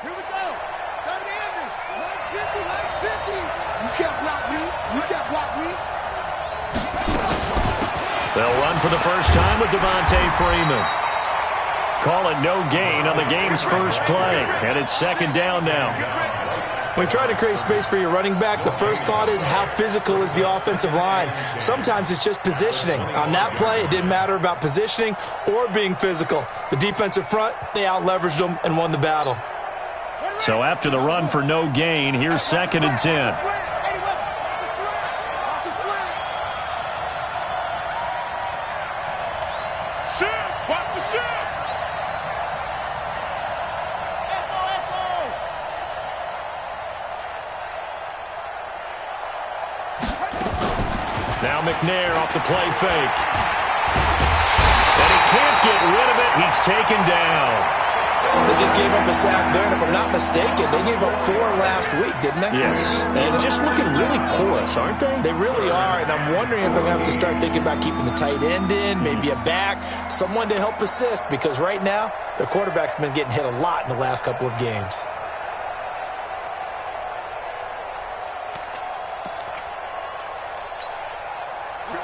Here we go. Sammy Evans. Line 50, line 50. You can't block me. You can't block me. They'll run for the first time with Devontae Freeman. Call it no gain on the game's first play. And it's second down now. When you try to create space for your running back, the first thought is how physical is the offensive line. Sometimes it's just positioning. On that play, it didn't matter about positioning or being physical. The defensive front, they out-leveraged them and won the battle. So after the run for no gain, here's second and 10. Now McNair off the play fake. And he can't get rid of it. He's taken down. They just gave up a sack there, and if I'm not mistaken, they gave up 4 last week, didn't they? Yes. And just looking really porous, aren't they? They really are, and I'm wondering if I'm going to have to start thinking about keeping the tight end in, maybe a back, someone to help assist, because right now, their quarterback's been getting hit a lot in the last couple of games.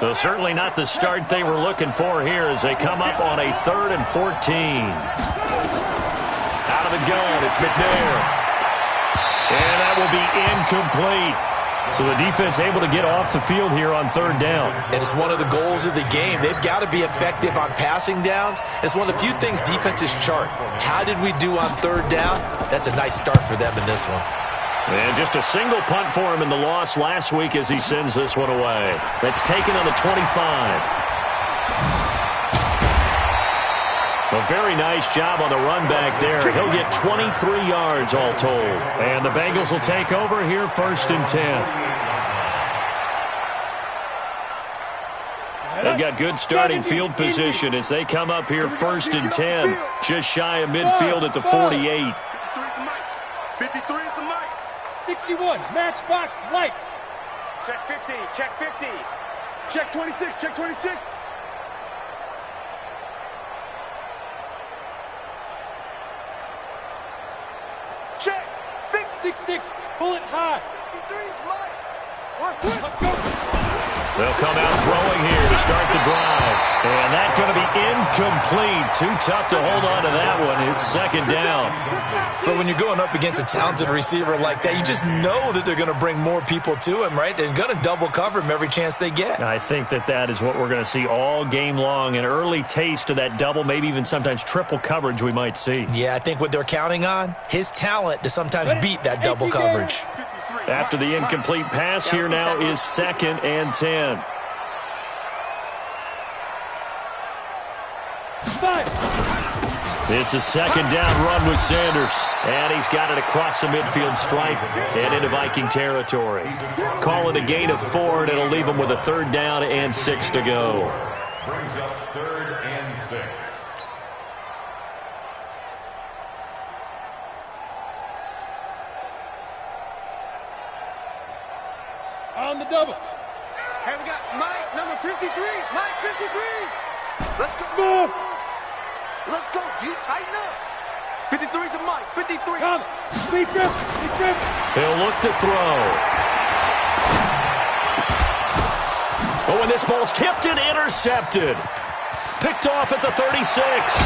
Well, certainly not the start they were looking for here as they come up on a 3rd and 14. Out of the gun, it's McNair. And that will be incomplete. So the defense able to get off the field here on 3rd down. And it's one of the goals of the game. They've got to be effective on passing downs. It's one of the few things defenses chart. How did we do on 3rd down? That's a nice start for them in this one. And just a single punt for him in the loss last week as he sends this one away. That's taken on the 25. A very nice job on the run back there. He'll get 23 yards all told. And the Bengals will take over here 1st and 10. They've got good starting field position as they come up here 1st and 10. Just shy of midfield at the 48. 53 is the mic. 61, matchbox lights. Check 50, check 50. Check 26, check 26. Check 666, bullet high. 53 is light. Watch this. Let's go. They'll come out throwing here to start the drive. And that's going to be incomplete. Too tough to hold on to that one. It's second down. But when you're going up against a talented receiver like that, you just know that they're going to bring more people to him, right? They're going to double cover him every chance they get. I think that is what we're going to see all game long. An early taste of that double, maybe even sometimes triple coverage we might see. Yeah, I think what they're counting on, his talent to sometimes beat that double coverage. After the incomplete pass, here now is 2nd and 10. 5. It's a second down run with Sanders. And he's got it across the midfield stripe and into Viking territory. Call it a gain of 4, and it'll leave him with a 3rd down and 6 to go. Brings up 3rd and 6. On the double. Hey, we got Mike, number 53. Mike, 53. Let's go. Move. Let's go. You tighten up. 53 is the Mike. 53. Come. Lead grip. Lead grip. He'll look to throw. Oh, and this ball's tipped and intercepted. Picked off at the 36.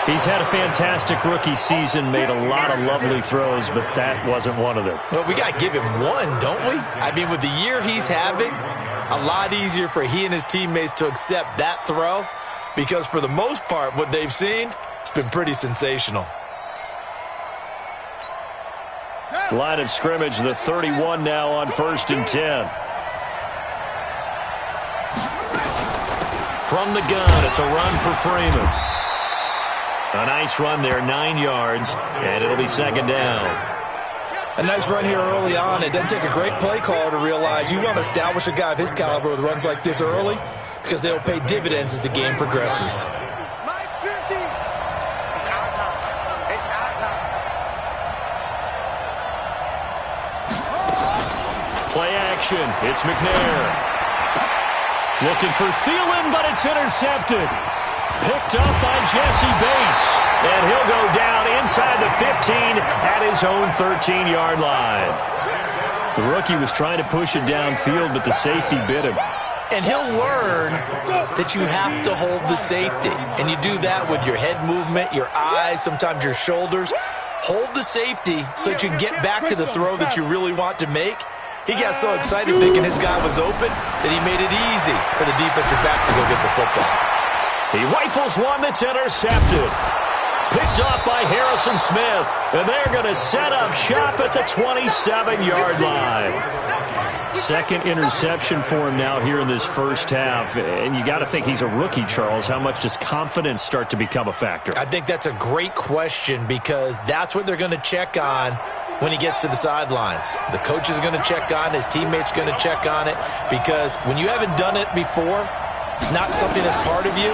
He's had a fantastic rookie season, made a lot of lovely throws, but that wasn't one of them. Well, we got to give him one, don't we? I mean, with the year he's having, a lot easier for he and his teammates to accept that throw because for the most part, what they've seen, it's been pretty sensational. Line of scrimmage, the 31 now on 1st and 10. From the gun, it's a run for Freeman. A nice run there, 9 yards, and it'll be 2nd down. A nice run here early on. It doesn't take a great play caller to realize you want to establish a guy of his caliber with runs like this early because they'll pay dividends as the game progresses. Mike, 50. It's our time. It's our time. Play action. It's McNair. Looking for Thielen, but it's intercepted. Picked up by Jesse Bates. And he'll go down inside 15 at his own 13-yard line. The rookie was trying to push it downfield, but the safety bit him. And he'll learn that you have to hold the safety. And you do that with your head movement, your eyes, sometimes your shoulders. Hold the safety so that you can get back to the throw that you really want to make. He got so excited thinking his guy was open that he made it easy for the defensive back to go get the football. He rifles one that's intercepted. Picked off by Harrison Smith. And they're going to set up shop at the 27-yard line. Second interception for him now here in this first half. And you got to think he's a rookie, Charles. How much does confidence start to become a factor? I think that's a great question because that's what they're going to check on when he gets to the sidelines. The coach is going to check on it. His teammates are going to check on it because when you haven't done it before, it's not something that's part of you.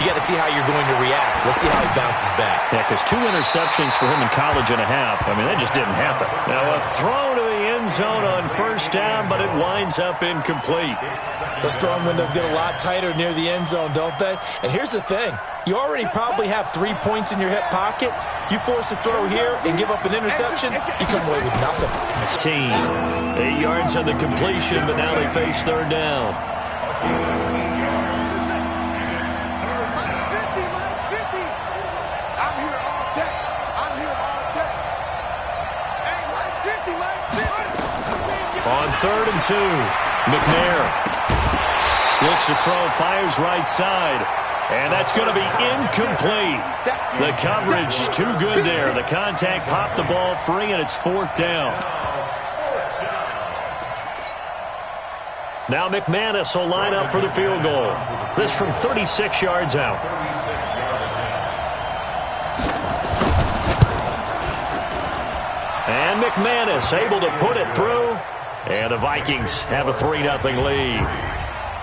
You got to see how you're going to react. Let's see how he bounces back. Yeah, because 2 interceptions for him in college and a half. I mean, that just didn't happen. Now a throw to the end zone on first down, but it winds up incomplete. Those throwing windows get a lot tighter near the end zone, don't they? And here's the thing. You already probably have 3 points in your hip pocket. You force a throw here and give up an interception, you come away with nothing. 8 yards on the completion, but now they face third down. On 3rd and 2, McNair looks to throw, fires right side, and that's going to be incomplete. The coverage too good there. The contact popped the ball free, and it's 4th down. Now McManus will line up for the field goal. This from 36 yards out. And McManus able to put it through. And the Vikings have a 3-0 lead.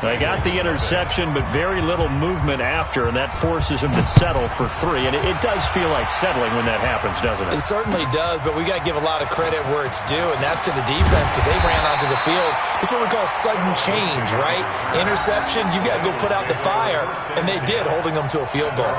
They got the interception, but very little movement after, and that forces them to settle for 3. And it does feel like settling when that happens, doesn't it? It certainly does, but we got to give a lot of credit where it's due, and that's to the defense because they ran onto the field. It's what we call sudden change, right? Interception, you got to go put out the fire, and they did, holding them to a field goal.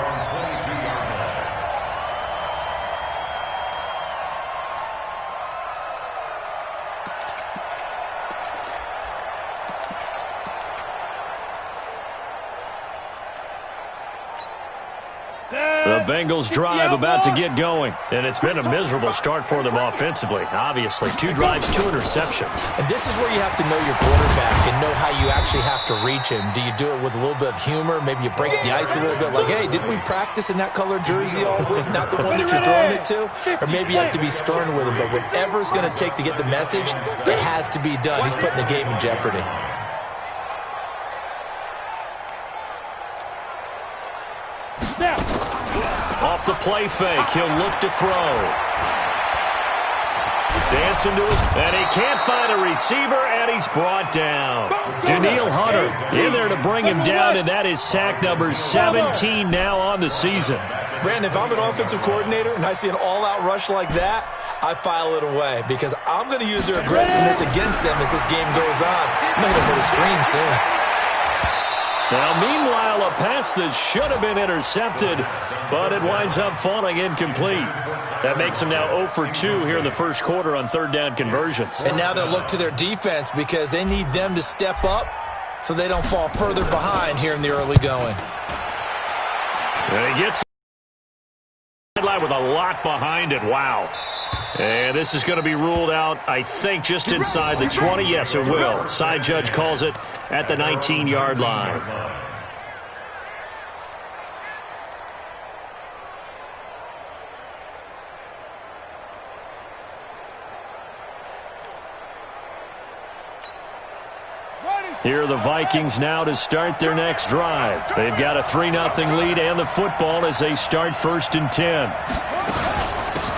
The Bengals drive about to get going, and it's been a miserable start for them offensively. Obviously, 2 drives, 2 interceptions. And this is where you have to know your quarterback and know how you actually have to reach him. Do you do it with a little bit of humor? Maybe you break the ice a little bit like, hey, didn't we practice in that color jersey all week? Not the one that you're throwing it to? Or maybe you have to be stern with him. But whatever it's going to take to get the message, it has to be done. He's putting the game in jeopardy. Off the play fake, he'll look to throw. Dancing to his, and he can't find a receiver, and he's brought down. Danielle Hunter in there to bring him down, and that is sack number 17 now on the season. Brandon, if I'm an offensive coordinator and I see an all-out rush like that, I file it away because I'm going to use their aggressiveness against them as this game goes on. I'm going to hit them with a screen soon. Now, meanwhile, a pass that should have been intercepted, but it winds up falling incomplete. That makes them now 0 for 2 here in the first quarter on 3rd down conversions. And now they'll look to their defense because they need them to step up so they don't fall further behind here in the early going. And he gets line with a lot behind it. Wow. And this is going to be ruled out, I think, just inside the 20. Yes, it will. Side judge calls it at the 19-yard line. Here are the Vikings now to start their next drive. They've got a 3-0 lead and the football as they start 1st and 10.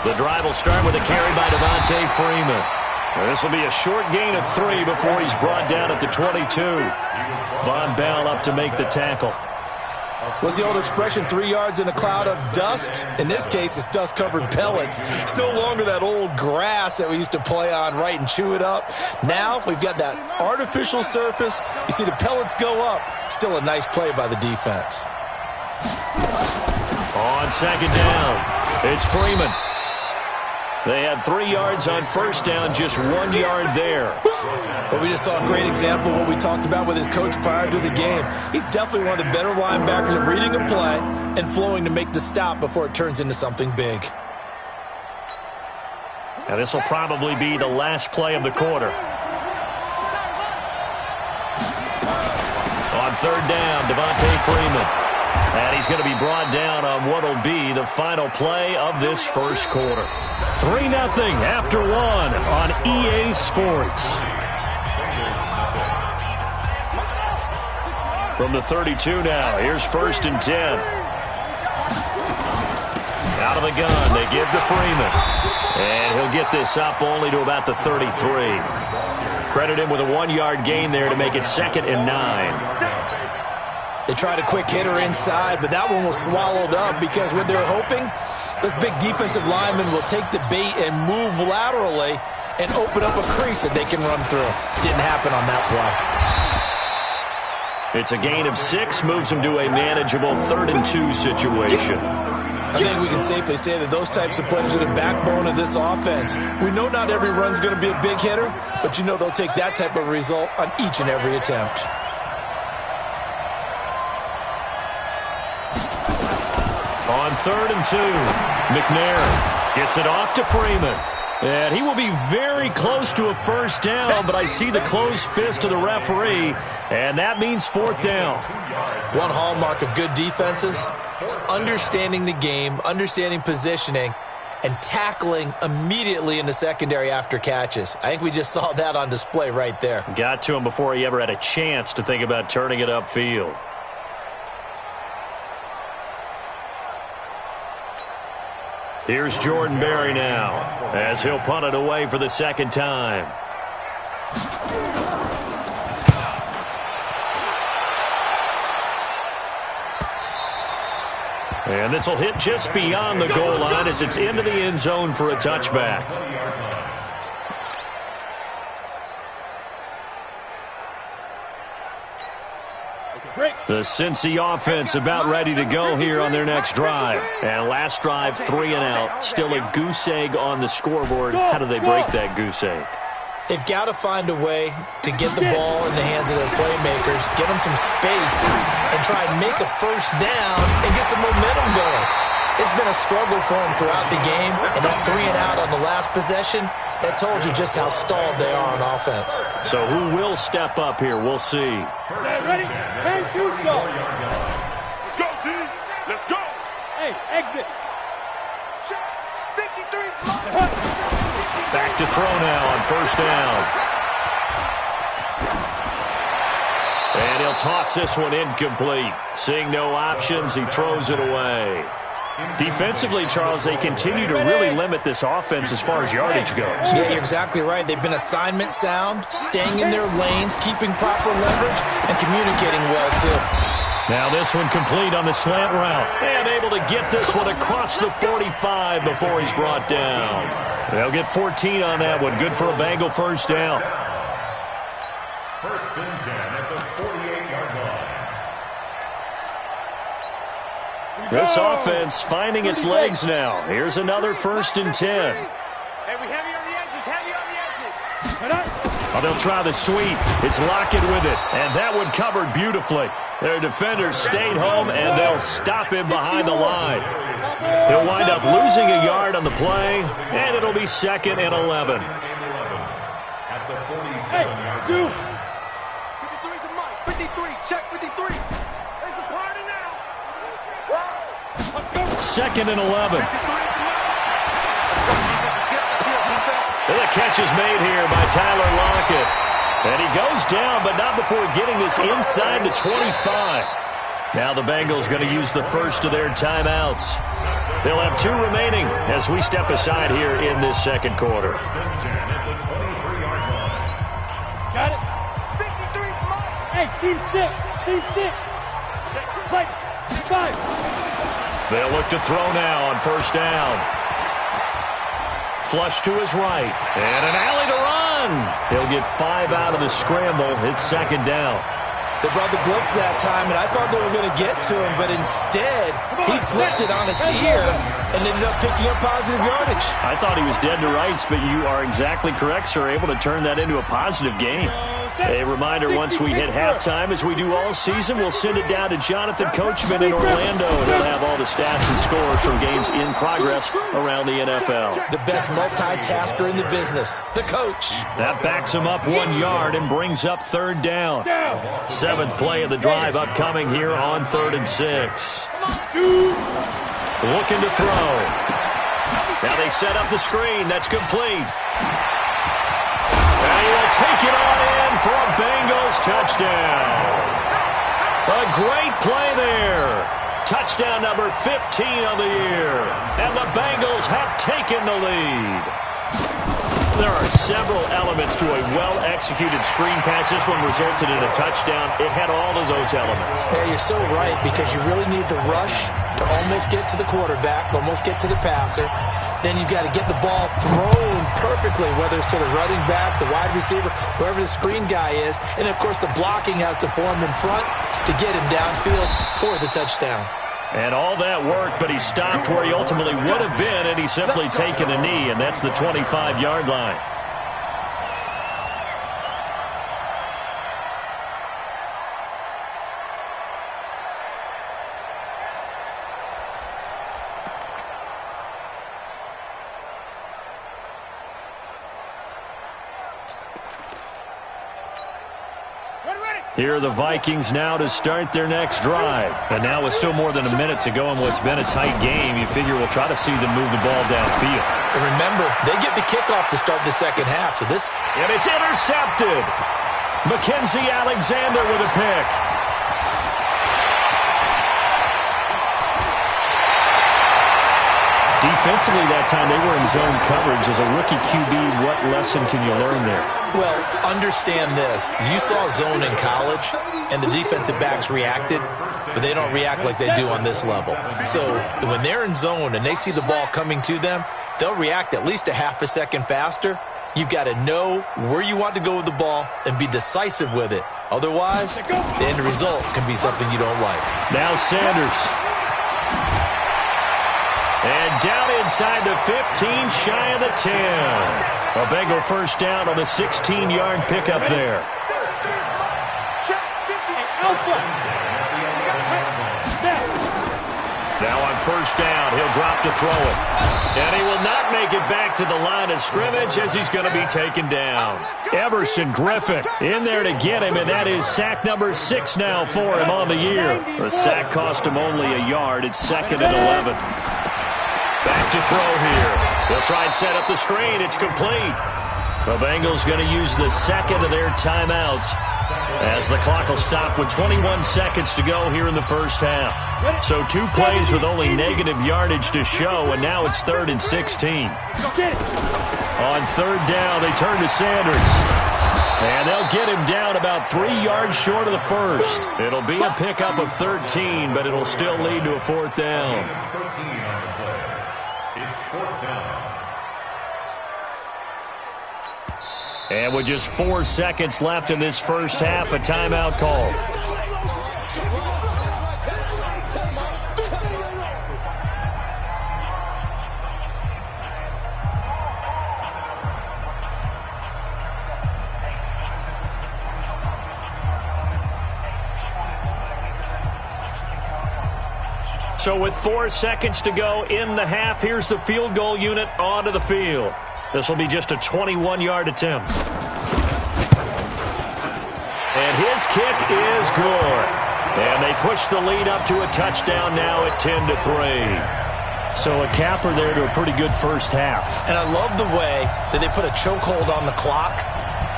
The drive will start with a carry by Devontae Freeman. This will be a short gain of 3 before he's brought down at the 22. Von Bell up to make the tackle. What's the old expression, 3 yards in a cloud of dust? In this case, it's dust-covered pellets. It's no longer that old grass that we used to play on, right, and chew it up. Now we've got that artificial surface. You see the pellets go up. Still a nice play by the defense. On 2nd down, it's Freeman. They had 3 yards on first down, just 1 yard there. But we just saw a great example of what we talked about with his coach prior to the game. He's definitely one of the better linebackers at reading a play and flowing to make the stop before it turns into something big. Now this will probably be the last play of the quarter. On third down, Devontae Freeman. And he's going to be brought down on what will be the final play of this first quarter. 3-0 after 1 on EA Sports. From the 32 now, here's 1st and 10. Out of the gun, they give to Freeman. And he'll get this up only to about the 33. Credit him with a 1-yard gain there to make it 2nd and 9. They tried a quick hitter inside, but that one was swallowed up because what they're hoping, those big defensive linemen will take the bait and move laterally and open up a crease that they can run through. Didn't happen on that play. It's a gain of 6, moves him to a manageable 3rd and 2 situation. I think we can safely say that those types of players are the backbone of this offense. We know not every run's going to be a big hitter, but you know they'll take that type of result on each and every attempt. On 3rd and 2, McNair gets it off to Freeman. And he will be very close to a first down, but I see the closed fist of the referee, and that means 4th down. One hallmark of good defenses is understanding the game, understanding positioning, and tackling immediately in the secondary after catches. I think we just saw that on display right there. Got to him before he ever had a chance to think about turning it upfield. Here's Jordan Berry now, as he'll punt it away for the 2nd time. And this will hit just beyond the goal line as it's into the end zone for a touchback. The Cincy offense about ready to go here on their next drive. And last drive, 3 and out. Still a goose egg on the scoreboard. How do they break that goose egg? They've got to find a way to get the ball in the hands of their playmakers, get them some space, and try and make a first down and get some momentum going. It's been a struggle for them throughout the game, and that 3 and out on the last possession, that told you just how stalled they are on offense. So who will step up here? We'll see. Ready? Turn 2 shot. Let's go, D. Let's go. Hey, exit. Check. 53. Back to throw now on first down. And he'll toss this one incomplete. Seeing no options, he throws it away. Defensively, Charles, they continue to really limit this offense as far as yardage goes. Yeah, you're exactly right. They've been assignment sound, staying in their lanes, keeping proper leverage, and communicating well, too. Now this one complete on the slant route. And able to get this one across the 45 before he's brought down. They'll get 14 on that one. Good for a Bengal first down. 1st and 10 at the 48-yard line. This offense finding its legs now. Here's another 1st and 10. Hey, we heavy on the edges, heavy on the edges. Oh, they'll try the sweep. It's Lockett with it. And that one covered beautifully. Their defenders stayed home, and they'll stop him behind the line. He'll wind up losing a yard on the play, and it'll be 2nd and 11. At the 47-yard Hey, line. 53 to Mike. 53. Check 53. There's a party now. Whoa. 2nd and 11. 53 to Mike. Let's go, defense. Let's get up the field, defense. And the catch is made here by Tyler Lockett. And he goes down, but not before getting this inside the 25. Now the Bengals going to use the first of their timeouts. They'll have 2 remaining as we step aside here in this 2nd quarter. Got it. 53 to Mike. Hey, team 6. Team 6. Play. 5. They'll look to throw now on first down. Flush to his right. And an alley to run. He'll get 5 out of the scramble. It's 2nd down. They brought the blitz that time, and I thought they were going to get to him, but instead, he flipped it on its ear and ended up picking up positive yardage. I thought he was dead to rights, but you are exactly correct, sir. Able to turn that into a positive gain. A reminder, once we hit halftime, as we do all season, we'll send it down to Jonathan Coachman in Orlando. He'll have all the stats and scores from games in progress around the NFL. The best multitasker in the business, the coach. That backs him up 1 yard and brings up third down. Seventh play of the drive upcoming here on 3rd and 6. Looking to throw. Now they set up the screen. That's complete. And he will take it on in for a Bengals touchdown. A great play there. Touchdown number 15 of the year. And the Bengals have taken the lead. There are several elements to a well-executed screen pass. This one resulted in a touchdown. It had all of those elements. Yeah, you're so right, because you really need the rush to almost get to the quarterback, almost get to the passer. Then you've got to get the ball thrown perfectly, whether it's to the running back, the wide receiver, whoever the screen guy is. And, of course, the blocking has to form in front to get him downfield for the touchdown. And all that worked, but he stopped where he ultimately would have been, and he's simply taken a knee, and that's the 25-yard line. Here are the Vikings now to start their next drive. And now with still more than a minute to go in what's been a tight game, you figure we'll try to see them move the ball downfield. And remember, they get the kickoff to start the second half. So this... And it's intercepted. Mackenzie Alexander with a pick. Defensively that time, they were in zone coverage. As a rookie QB, what lesson can you learn there? Well, understand this. You saw zone in college, and the defensive backs reacted, but they don't react like they do on this level. So when they're in zone and they see the ball coming to them, they'll react at least a half a second faster. You've got to know where you want to go with the ball and be decisive with it. Otherwise, the end result can be something you don't like. Now Sanders. And down inside the 15, shy of the 10. A Bengal first down on the 16-yard pickup there. Now on first down, he'll drop to throw it. And he will not make it back to the line of scrimmage as he's going to be taken down. Everson Griffin in there to get him, and that is sack number 6 now for him on the year. The sack cost him only a yard. It's 2nd and 11. Back to throw here. They'll try and set up the screen. It's complete. The Bengals going to use the second of their timeouts as the clock will stop with 21 seconds to go here in the first half. So 2 plays with only negative yardage to show, and now it's 3rd and 16. On 3rd down, they turn to Sanders. And they'll get him down about 3 yards short of the first. It'll be a pickup of 13, but it'll still lead to a 4th down. And with just 4 seconds left in this first half, a timeout call. So with 4 seconds to go in the half, here's the field goal unit onto the field. This will be just a 21-yard attempt. And his kick is good. And they push the lead up to a touchdown now at 10-3. So a capper there to a pretty good first half. And I love the way that they put a chokehold on the clock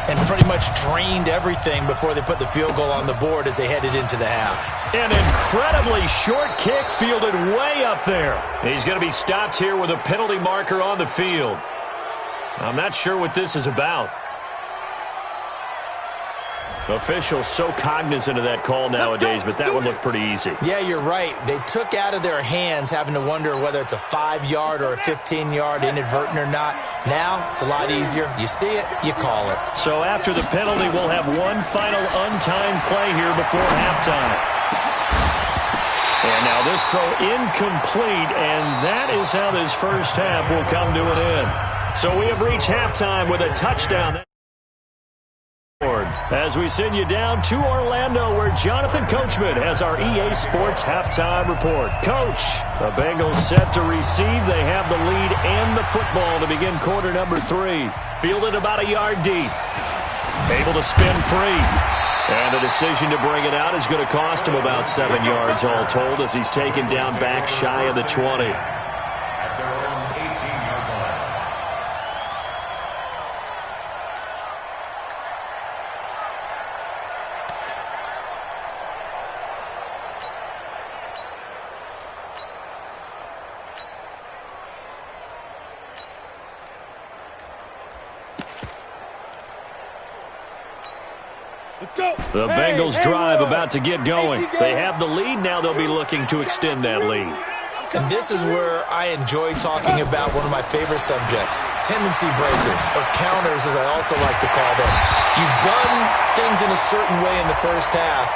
and pretty much drained everything before they put the field goal on the board as they headed into the half. An incredibly short kick fielded way up there. He's going to be stopped here with a penalty marker on the field. I'm not sure what this is about. Officials so cognizant of that call nowadays, but that one looked pretty easy. Yeah, you're right. They took out of their hands having to wonder whether it's a 5-yard or a 15-yard, inadvertent or not. Now, it's a lot easier. You see it, you call it. So after the penalty, we'll have one final untimed play here before halftime. And now this throw incomplete, and that is how this first half will come to an end. So we have reached halftime with a touchdown. As we send you down to Orlando, where Jonathan Coachman has our EA Sports halftime report. Coach, the Bengals set to receive. They have the lead and the football to begin quarter number 3. Fielded about a yard deep. Able to spin free. And the decision to bring it out is going to cost him about 7 yards all told, as he's taken down back shy of the 20. The Bengals drive about to get going. They have the lead. Now they'll be looking to extend that lead. And this is where I enjoy talking about one of my favorite subjects, tendency breakers, or counters as I also like to call them. You've done things in a certain way in the first half,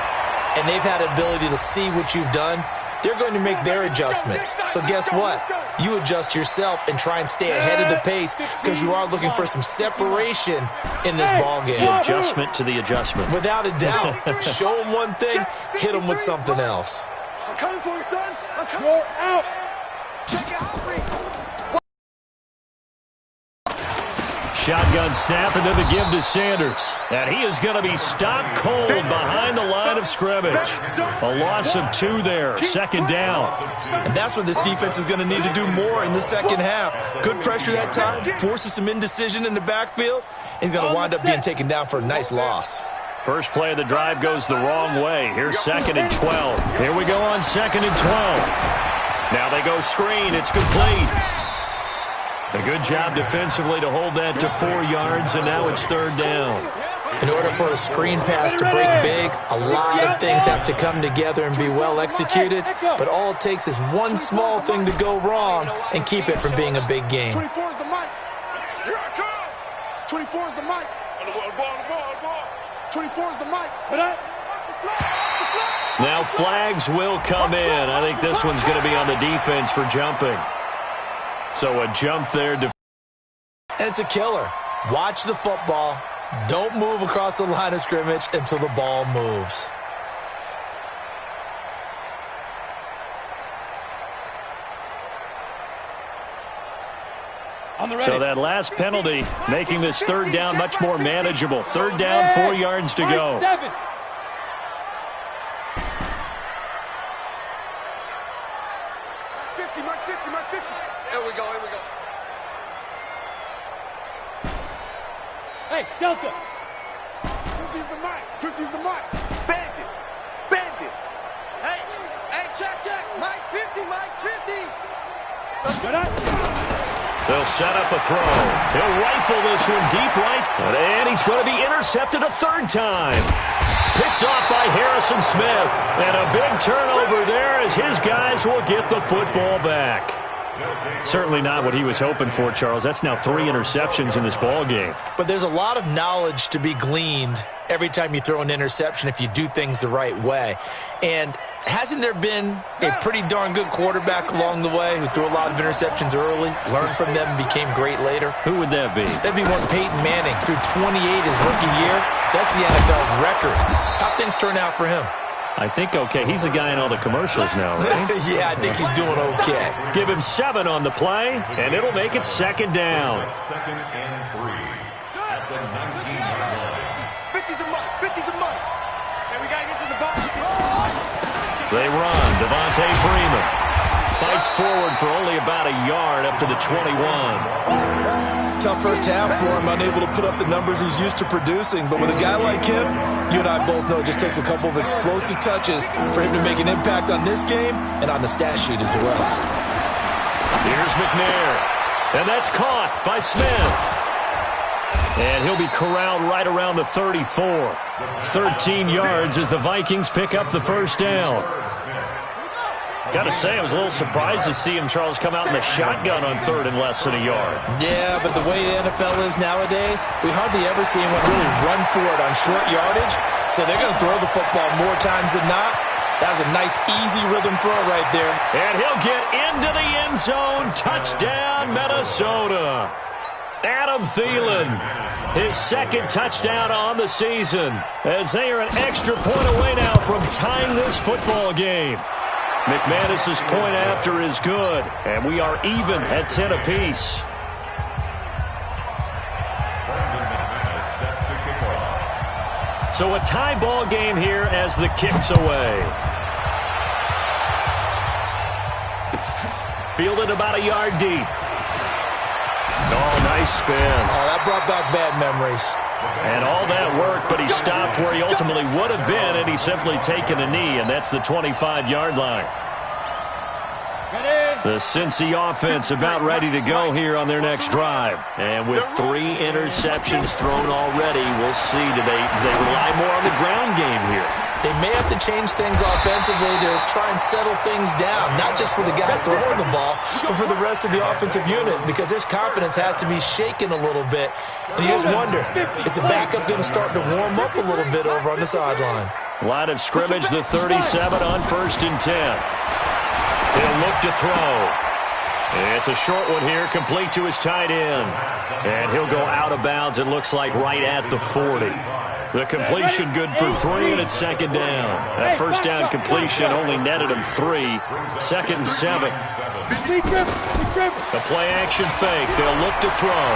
and they've had the ability to see what you've done. They're going to make their adjustments. So guess what? You adjust yourself and try and stay ahead of the pace, because you are looking for some separation in this ballgame. The adjustment to the adjustment. Without a doubt. Show them one thing, hit them with something else. I'm coming for you, son. I'm coming. You're out. Check it out. Shotgun snap, and then the give to Sanders. And he is going to be stopped cold behind the line of scrimmage. A loss of 2 there, second down. And that's what this defense is going to need to do more in the second half. Good pressure that time, forces some indecision in the backfield. He's going to wind up being taken down for a nice loss. First play of the drive goes the wrong way. Here's 2nd and 12. Here we go on 2nd and 12. Now they go screen. It's complete. A good job defensively to hold that to 4 yards, and now it's 3rd down. In order for a screen pass to break big, a lot of things have to come together and be well executed, but all it takes is one small thing to go wrong and keep it from being a big game. 24 is the mic. Here I come. 24 is the mic. 24 is the mic. Now flags will come in. I think this one's going to be on the defense for jumping. So a jump there. And it's a killer. Watch the football. Don't move across the line of scrimmage until the ball moves. So that last penalty making this 3rd down much more manageable. 3rd down, 4 yards to go. Hey, Delta. 50's the mic. 50's the mic. Bandit. Bandit. Hey, check. Mike 50, Mike 50. They'll set up a throw. He'll rifle this one deep right. And he's going to be intercepted a 3rd time. Picked off by Harrison Smith. And a big turnover there as his guys will get the football back. Certainly not what he was hoping for, Charles. That's now 3 interceptions in this ball game. But there's a lot of knowledge to be gleaned every time you throw an interception if you do things the right way. And hasn't there been a pretty darn good quarterback along the way who threw a lot of interceptions early, learned from them, and became great later? Who would that be? That'd be one Peyton Manning. Threw 28 his rookie year. That's the NFL record. How things turn out for him? I think okay. He's the guy in all the commercials now, right? Yeah, I think he's doing okay. Give him 7 on the play, and it'll make it 2nd down. 2nd and 3 at the 19-yard line. 50's the mic. 50's the mic. And we got to get to the ball. They run. Devontae Freeman fights forward for only about a yard up to the 21. Tough first half for him, unable to put up the numbers he's used to producing. But with a guy like him, you and I both know it just takes a couple of explosive touches for him to make an impact on this game and on the stat sheet as well. Here's McNair, and that's caught by Smith. And he'll be corralled right around the 34. 13 yards as the Vikings pick up the first down. Got to say, I was a little surprised to see him, Charles, come out in the shotgun on third and less than a yard. Yeah, but the way the NFL is nowadays, we hardly ever see anyone really run for it on short yardage. So they're going to throw the football more times than not. That was a nice, easy rhythm throw right there. And he'll get into the end zone. Touchdown, Minnesota. Adam Thielen, his second touchdown on the season, as they are an extra point away now from tying this football game. McManus's point after is good, and we are even at 10 apiece. So a tie ball game here as the kick's away. Fielded about a yard deep. Oh, nice spin. Oh, that brought back bad memories. And all that work, but he stopped where he ultimately would have been, and he's simply taken a knee, and that's the 25-yard line. The Cincy offense about ready to go here on their next drive. And with 3 interceptions thrown already, we'll see. Do they rely more on the ground game here? They may have to change things offensively to try and settle things down, not just for the guy throwing the ball, but for the rest of the offensive unit, because their confidence has to be shaken a little bit. And you just wonder, is the backup going to start to warm up a little bit over on the sideline? Line of scrimmage, the 37 on 1st and 10. He'll look to throw. It's a short one here, complete to his tight end. And he'll go out of bounds, it looks like, right at the 40. The completion good for 3, and it's second down. That first down completion only netted him 3. 2nd and 7. The play-action fake. They'll look to throw.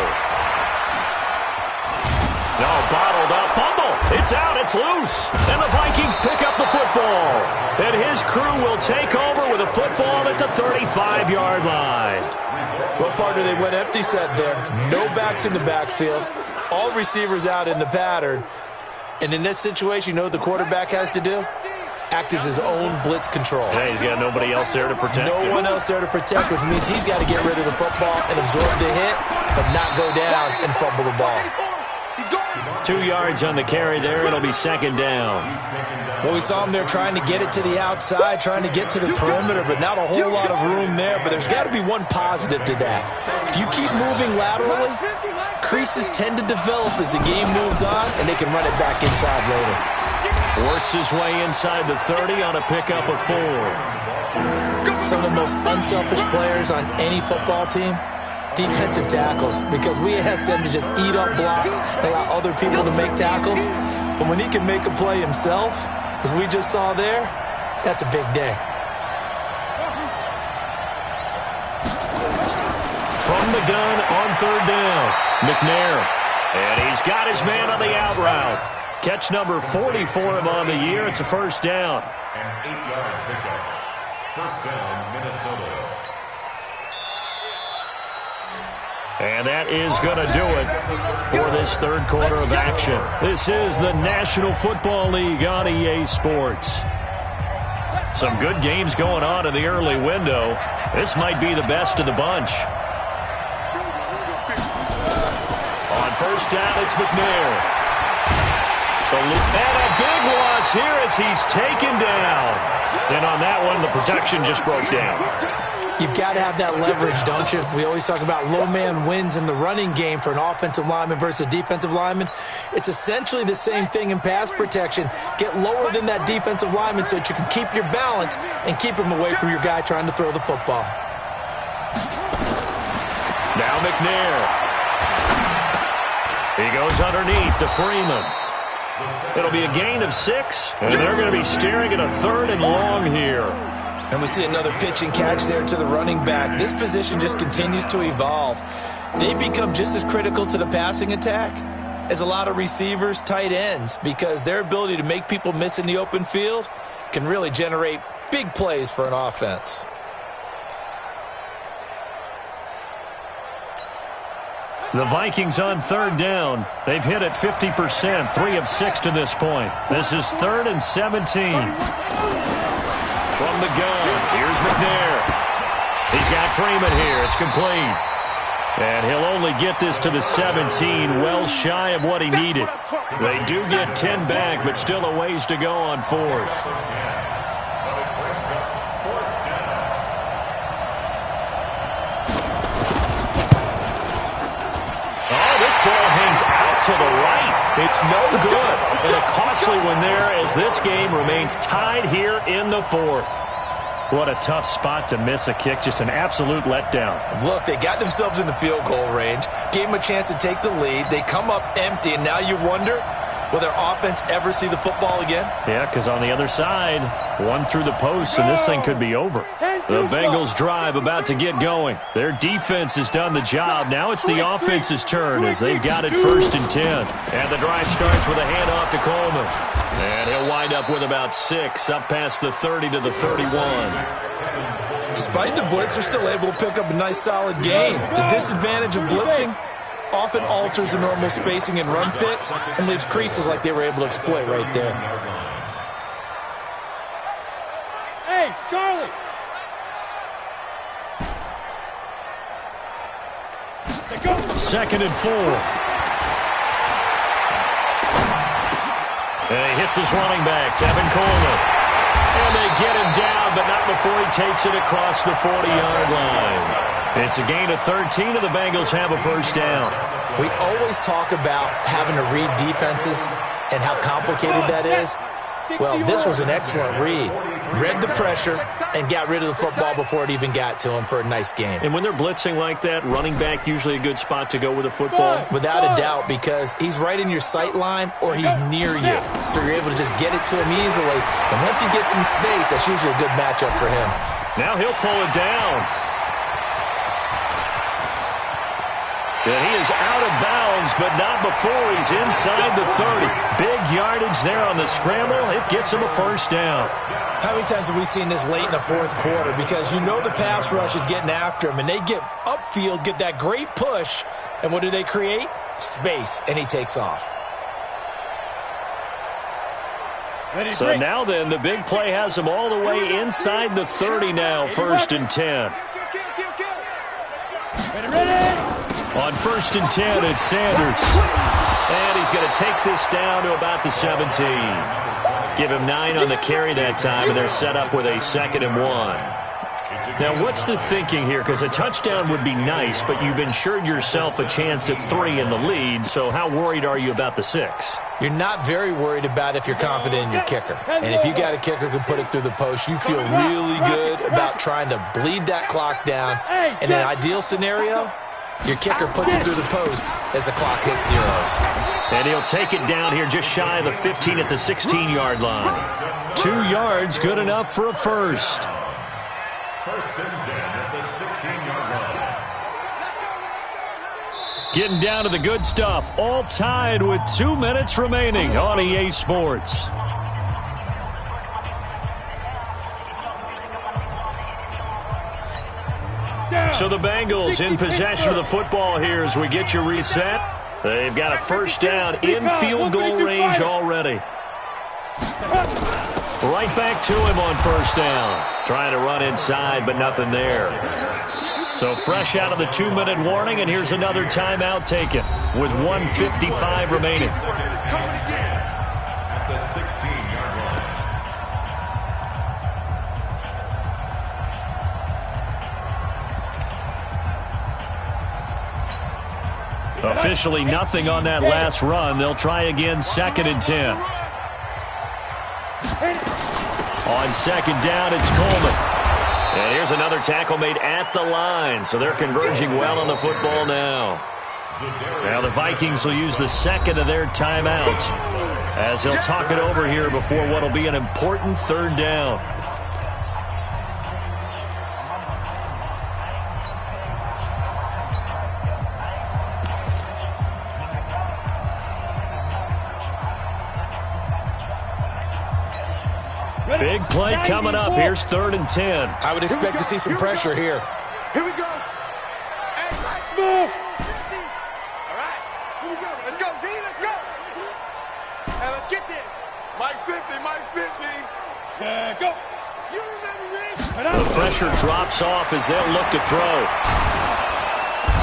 No, bottled up. Fumble. It's out. It's loose. And the Vikings pick up the football. And his crew will take over with a football at the 35-yard line. Well, partner, they went empty set there. No backs in the backfield. All receivers out in the pattern. And in this situation, you know what the quarterback has to do? Act as his own blitz control. Yeah, he's got nobody else there to protect him. No one else there to protect, which means he's got to get rid of the football and absorb the hit, but not go down and fumble the ball. 2 yards on the carry there. It'll be second down. Well, we saw him there trying to get it to the outside, trying to get to the perimeter, but not a whole lot of room there. But there's got to be one positive to that. If you keep moving laterally, creases tend to develop as the game moves on, and they can run it back inside later. Works his way inside the 30 on a pickup of 4. Some of the most unselfish players on any football team, defensive tackles, because we ask them to just eat up blocks and allow other people to make tackles. But when he can make a play himself, as we just saw there, that's a big day. From the gun on 3rd down, McNair. And he's got his man on the out route. Catch number 40 for him on the year. It's a first down. An 8-yard pickup. First down, Minnesota. And that is going to do it for this third quarter of action. This is the National Football League on EA Sports. Some good games going on in the early window. This might be the best of the bunch. On first down, it's McNair. And a big loss here as he's taken down. And on that one, the protection just broke down. You've got to have that leverage, don't you? We always talk about low man wins in the running game for an offensive lineman versus a defensive lineman. It's essentially the same thing in pass protection. Get lower than that defensive lineman so that you can keep your balance and keep him away from your guy trying to throw the football. Now McNair. He goes underneath to Freeman. It'll be a gain of 6, and they're going to be staring at a 3rd and long here. And we see another pitch and catch there to the running back. This position just continues to evolve. They become just as critical to the passing attack as a lot of receivers, tight ends, because their ability to make people miss in the open field can really generate big plays for an offense. The Vikings on 3rd down. They've hit it 50%, 3 of 6 to this point. This is 3rd and 17. From the gun, here's McNair. He's got Freeman here. It's complete. And he'll only get this to the 17, well shy of what he needed. They do get 10 back, but still a ways to go on fourth. Oh, this ball hangs out to the right. It's no good. And a costly one there as this game remains tied here in the fourth. What a tough spot to miss a kick. Just an absolute letdown. Look, they got themselves in the field goal range, gave them a chance to take the lead. They come up empty, and now you wonder, will their offense ever see the football again? Yeah, because on the other side, one through the post, and this thing could be over. The Bengals drive about to get going. Their defense has done the job. Now it's the offense's turn as they've got it 1st and 10. And the drive starts with a handoff to Coleman. And he'll wind up with about 6, up past the 30 to the 31. Despite the blitz, they're still able to pick up a nice, solid gain. The disadvantage of blitzing often alters the normal spacing and run fits and leaves creases like they were able to exploit right there. Hey, Charlie! 2nd and 4. And he hits his running back, Tevin Coleman. And they get him down, but not before he takes it across the 40-yard line. It's a gain of 13, and the Bengals have a 1st down. We always talk about having to read defenses and how complicated that is. Well, this was an excellent read. Read the pressure and got rid of the football before it even got to him for a nice game. And when they're blitzing like that, running back usually a good spot to go with the football? Without a doubt, because he's right in your sight line or he's near you. So you're able to just get it to him easily. And once he gets in space, that's usually a good matchup for him. Now he'll pull it down. And he is out of bounds, but not before he's inside the 30. Big yardage there on the scramble. It gets him a 1st down. How many times have we seen this late in the 4th quarter? Because you know the pass rush is getting after him, and they get upfield, get that great push, and what do they create? Space, and he takes off. So now then, the big play has him all the way inside the 30 now, 1st and 10. On 1st and 10, it's Sanders. And he's going to take this down to about the 17. Give him 9 on the carry that time, and they're set up with a 2nd and 1. Now, what's the thinking here? Because a touchdown would be nice, but you've ensured yourself a chance at 3 in the lead, so how worried are you about the 6? You're not very worried about if you're confident in your kicker. And if you got a kicker who can put it through the post, you feel really good about trying to bleed that clock down. In an ideal scenario, your kicker puts it through the post as the clock hits zeros. And he'll take it down here just shy of the 15 at the 16-yard line. 2 yards, good enough for a 1st. 1st and 10 at the 16-yard line. Getting down to the good stuff. All tied with 2 minutes remaining on EA Sports. So the Bengals in possession of the football here as we get you reset. They've got a 1st down in field goal range already. Right back to him on 1st down. Trying to run inside, but nothing there. So fresh out of the 2-minute warning, and here's another timeout taken with 1:55 remaining. At the 16-yard line. Officially nothing on that last run. They'll try again 2nd and 10. On 2nd down, it's Coleman. And here's another tackle made at the line. So they're converging well on the football now. Now the Vikings will use the 2nd of their timeouts as they'll talk it over here before what will be an important 3rd down. Big play coming up. Here's 3rd and 10. I would expect to see some pressure here. Here we go. Hey, nice move. 50. All right. Here we go. Let's go, D. Let's go. Hey, let's get this. Mike 50. Mike 50. Go. You remember this? The pressure drops off as they'll look to throw.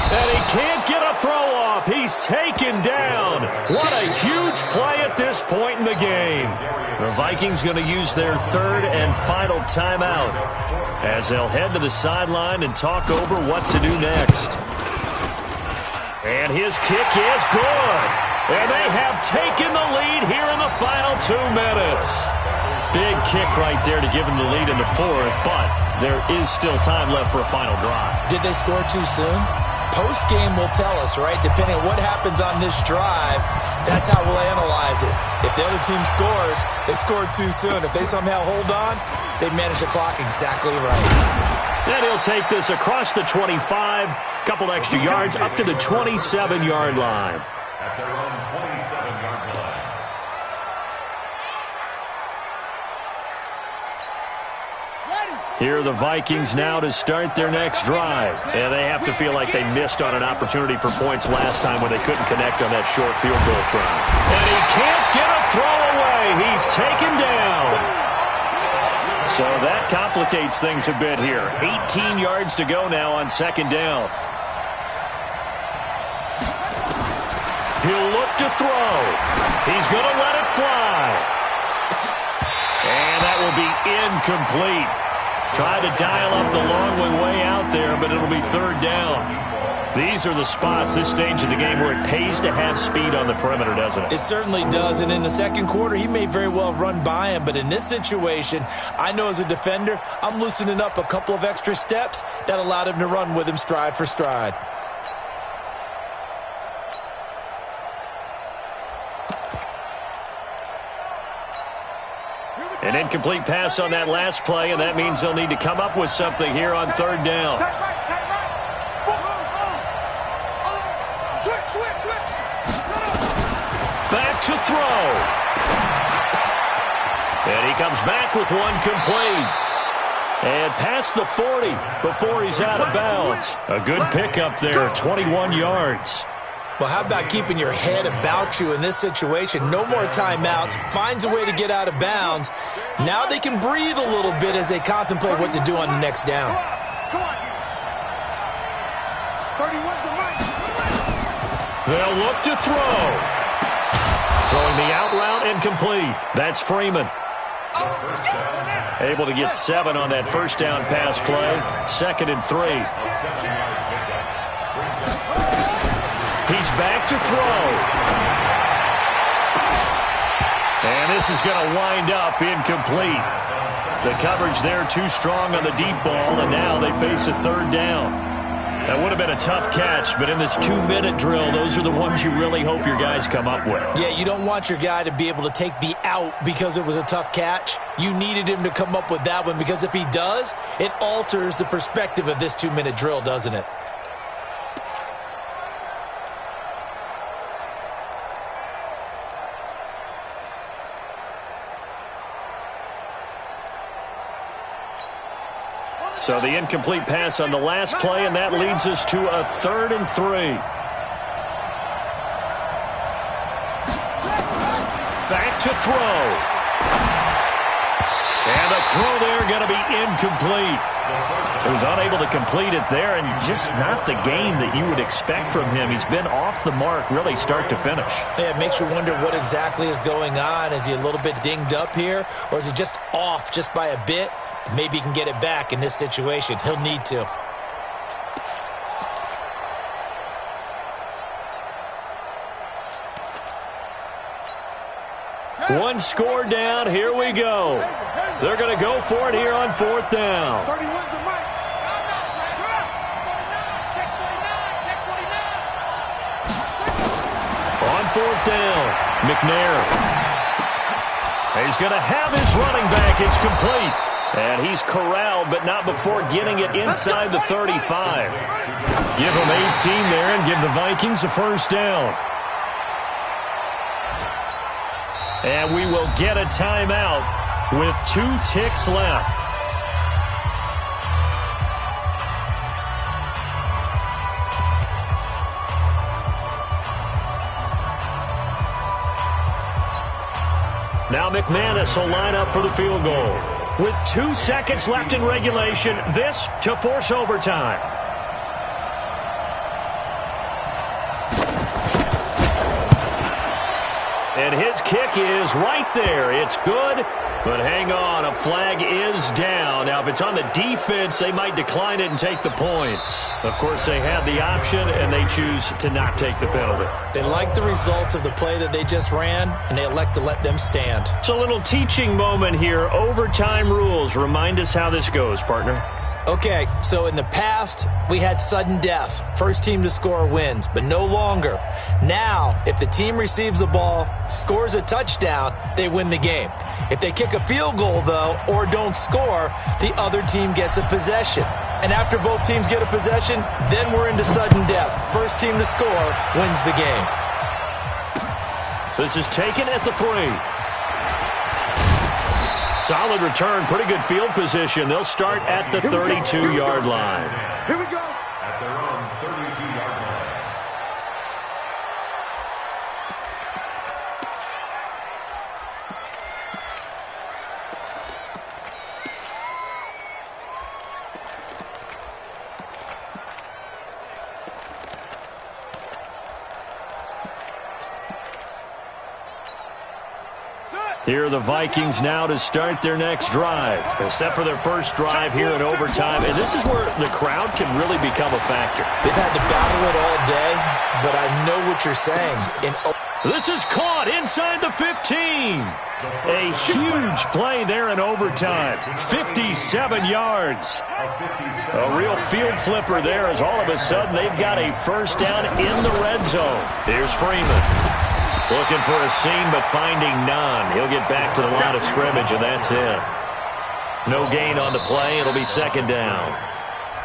And he can't get a throw off. He's taken down. What a huge play at this point in the game. The Vikings going to use their third and final timeout as they'll head to the sideline and talk over what to do next. And his kick is good. And they have taken the lead here in the final 2 minutes. Big kick right there to give them the lead in the fourth, but there is still time left for a final drive. Did they score too soon? Post-game will tell us, right? Depending on what happens on this drive, that's how we'll analyze it. If the other team scores, they scored too soon. If they somehow hold on, they manage the clock exactly right. And he'll take this across the 25, couple extra yards, up to the 27-yard line. At their own 27-yard line. Here are the Vikings now to start their next drive. And they have to feel like they missed on an opportunity for points last time when they couldn't connect on that short field goal try. And he can't get a throw away. He's taken down. So that complicates things a bit here. 18 yards to go now on second down. He'll look to throw. He's going to let it fly. And that will be incomplete. Tried to dial up the long way out there, but it'll be third down. These are the spots, this stage of the game, where it pays to have speed on the perimeter, doesn't it? It certainly does, and in the second quarter, he may very well run by him, but in this situation, I know as a defender, I'm loosening up a couple of extra steps that allowed him to run with him stride for stride. An incomplete pass on that last play, and that means they'll need to come up with something here on third down. Back to throw. And he comes back with one complete. And past the 40 before he's out of bounds. A good pickup there, 21 yards. Well, how about keeping your head about you in this situation? No more timeouts. Finds a way to get out of bounds. Now they can breathe a little bit as they contemplate what to do on the next down. They'll look to throw. Throwing the out route incomplete. That's Freeman. Able to get 7 on that first down pass play. 2nd and 3. He's back to throw. And this is going to wind up incomplete. The coverage there too strong on the deep ball, and now they face a third down. That would have been a tough catch, but in this 2-minute drill, those are the ones you really hope your guys come up with. Yeah, you don't want your guy to be able to take the out because it was a tough catch. You needed him to come up with that one, because if he does, it alters the perspective of this 2-minute drill, doesn't it? So the incomplete pass on the last play, and that leads us to a 3rd and 3. Back to throw. And the throw there going to be incomplete. So he's unable to complete it there, and just not the game that you would expect from him. He's been off the mark really start to finish. Yeah, it makes you wonder what exactly is going on. Is he a little bit dinged up here, or is he just off just by a bit? Maybe he can get it back in this situation. He'll need to. One score down. Here we go. They're going to go for it here on 4th down. On 4th down, McNair. He's going to have his running back. It's complete. And he's corralled, but not before getting it inside the 35. Give him 18 there and give the Vikings a first down. And we will get a timeout with 2 ticks left. Now McManus will line up for the field goal. With 2 seconds left in regulation, this to force overtime. And his kick is right there. It's good, but hang on, a flag is down. Now, if it's on the defense, they might decline it and take the points. Of course, they had the option, and they choose to not take the penalty. They like the results of the play that they just ran, and they elect to let them stand. It's a little teaching moment here. Overtime rules. Remind us how this goes, partner. Okay, so in the past, we had sudden death. First team to score wins, but no longer. Now, if the team receives the ball, scores a touchdown, they win the game. If they kick a field goal, though, or don't score, the other team gets a possession. And after both teams get a possession, then we're into sudden death. First team to score wins the game. This is taken at the 3. Solid return, pretty good field position. They'll start at the 32-yard line. Here we go. At their own 32-yard line. Here are the Vikings now to start their next drive. They're set for their first drive here in overtime, and this is where the crowd can really become a factor. They've had to battle it all day, but I know what you're saying. This is caught inside the 15. A huge play there in overtime. 57 yards. A real field flipper there as all of a sudden they've got a first down in the red zone. Here's Freeman. Looking for a seam, but finding none. He'll get back to the line of scrimmage, and that's it. No gain on the play. It'll be second down.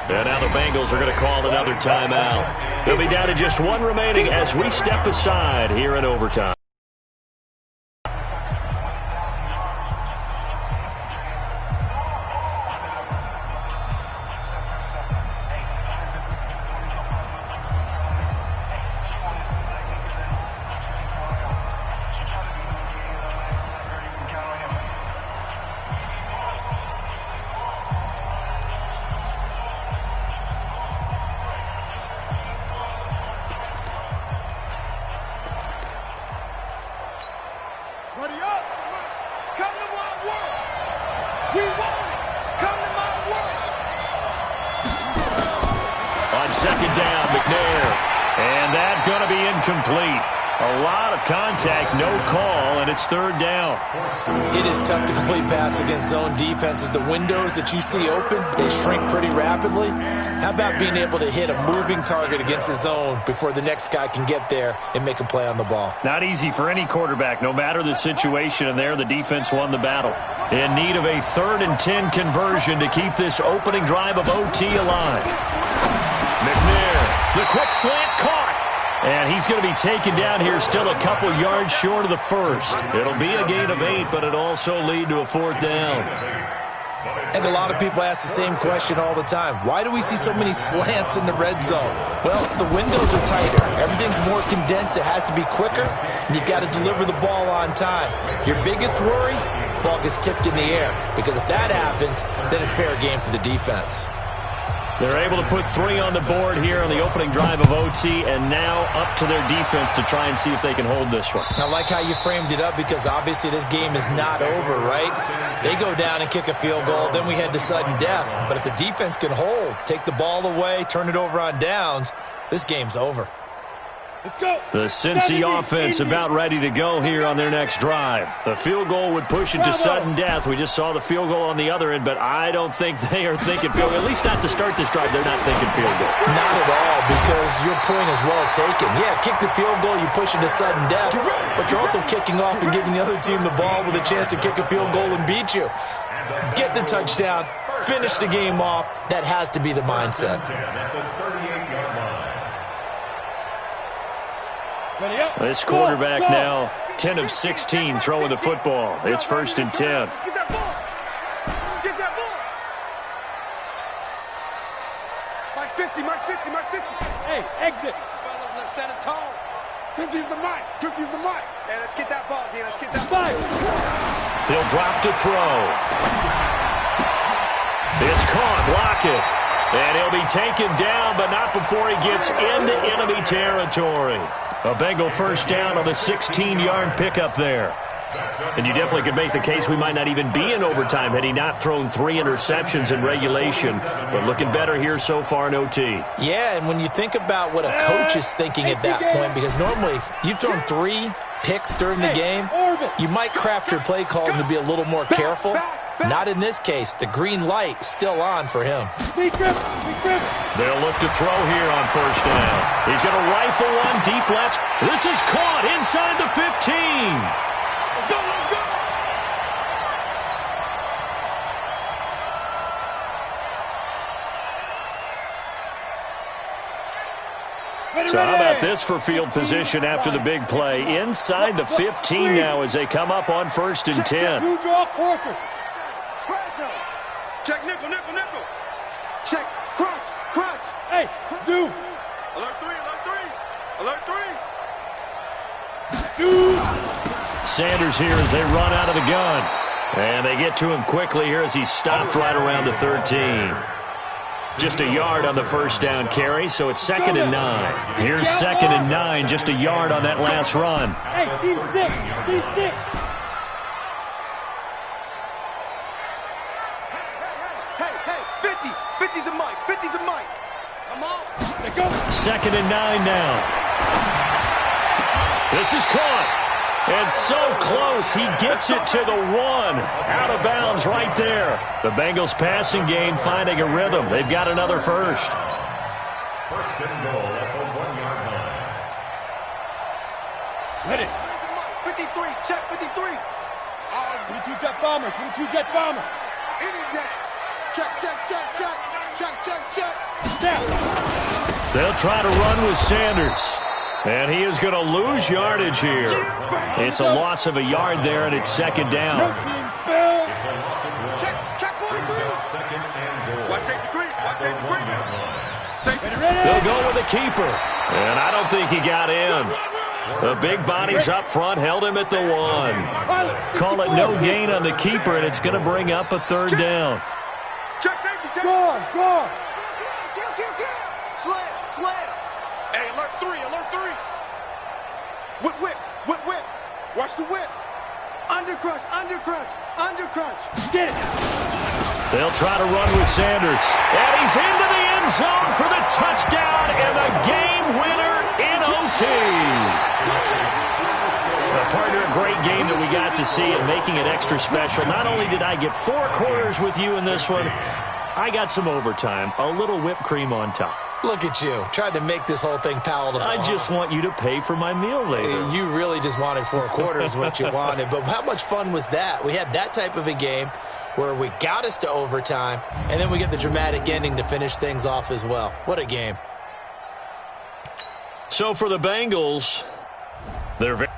And now the Bengals are going to call another timeout. They'll be down to just one remaining as we step aside here in overtime. Second down, McNair. And that's going to be incomplete. A lot of contact, no call, and it's third down. It is tough to complete pass against zone defenses. The windows that you see open, they shrink pretty rapidly. How about being able to hit a moving target against a zone before the next guy can get there and make a play on the ball? Not easy for any quarterback, no matter the situation, and there the defense won the battle. In need of a 3rd and 10 conversion to keep this opening drive of OT alive. McNair, the quick slant caught. And he's going to be taken down here, still a couple yards short of the first. It'll be a gain of 8, but it'll also lead to a 4th down. And a lot of people ask the same question all the time. Why do we see so many slants in the red zone? Well, the windows are tighter. Everything's more condensed. It has to be quicker, and you've got to deliver the ball on time. Your biggest worry, ball gets tipped in the air. Because if that happens, then it's fair game for the defense. They're able to put 3 on the board here on the opening drive of OT, and now up to their defense to try and see if they can hold this one. I like how you framed it up because obviously this game is not over, right? They go down and kick a field goal, then we head to sudden death. But if the defense can hold, take the ball away, turn it over on downs, this game's over. Let's go. The Cincy offense about ready to go here on their next drive. The field goal would push it to sudden death. We just saw the field goal on the other end, but I don't think they are thinking field goal. At least not to start this drive. They're not thinking field goal. Not at all, because your point is well taken. Yeah, kick the field goal, you push it to sudden death, but you're also kicking off and giving the other team the ball with a chance to kick a field goal and beat you. Get the touchdown, finish the game off. That has to be the mindset. This quarterback now 10 of 16 throwing the football. It's 1st and 10. Get that ball. Get that ball. Mark 50, Mark 50, Mark 50. Hey, exit. Fellas, let's set a tone. 50's the mic. 50's the mic. Hey, let's get that ball, D. Let's get that ball. He'll drop to throw. It's caught. Lockett. And he'll be taken down, but not before he gets into enemy territory. A Bengal first down on the 16-yard pickup there. And you definitely could make the case we might not even be in overtime had he not thrown 3 interceptions in regulation. But looking better here so far in OT. Yeah, and when you think about what a coach is thinking at that point, because normally you've thrown 3 picks during the game, you might craft your play calling to be a little more careful. Not in this case. The green light still on for him. They'll look to throw here on first down. He's going to rifle one deep left. This is caught inside the 15. So how about this for field position after the big play? Inside the 15 now as they come up on 1st and 10. You draw quarter. Check nickel, nickel, nickel. Check crunch, crunch. Hey, zoo. Alert 3, alert 3. Alert 3. Zoo. Sanders here as they run out of the gun. And they get to him quickly here as he stopped right around the 13. Just a yard on the first down carry, so it's 2nd and 9. Here's 2nd and 9, just a yard on that last run. Hey, team 6, team 6. Hey, 50's the mic, 50's the mic. Come on. Let's go. 2nd and 9 now. This is caught. And so close, he gets it to the 1. Out of bounds right there. The Bengals passing game finding a rhythm. They've got another first. 1st and goal at the 1-yard line. Ready. 53, check 53. 22 jet bomber, 22 jet bomber. Any jet. Check. Down. They'll try to run with Sanders. And he is going to lose yardage here. It's a loss of a yard there, and it's 2nd down. No team spell. It's a loss of 1. Check 43. Brings up 2nd and goal. Watch safety green. Watch safety green. Safety. They'll go with the keeper. And I don't think he got in. The big bodies up front held him at the 1. Call it no gain on the keeper, and it's going to bring up a 3rd down. Check safety. Check. Gone. Slam. Hey, alert 3. Whip. Watch the whip. Undercrunch. Get it. They'll try to run with Sanders. And he's into the end zone for the touchdown and the game winner in OT. Partner, a great game that we got to see and making it extra special. Not only did I get 4 quarters with you in this one, I got some overtime, a little whipped cream on top. Look at you, trying to make this whole thing palatable. I just want you to pay for my meal later. You really just wanted 4 quarters what you wanted. But how much fun was that? We had that type of a game where we got us to overtime, and then we get the dramatic ending to finish things off as well. What a game. So for the Bengals, they're very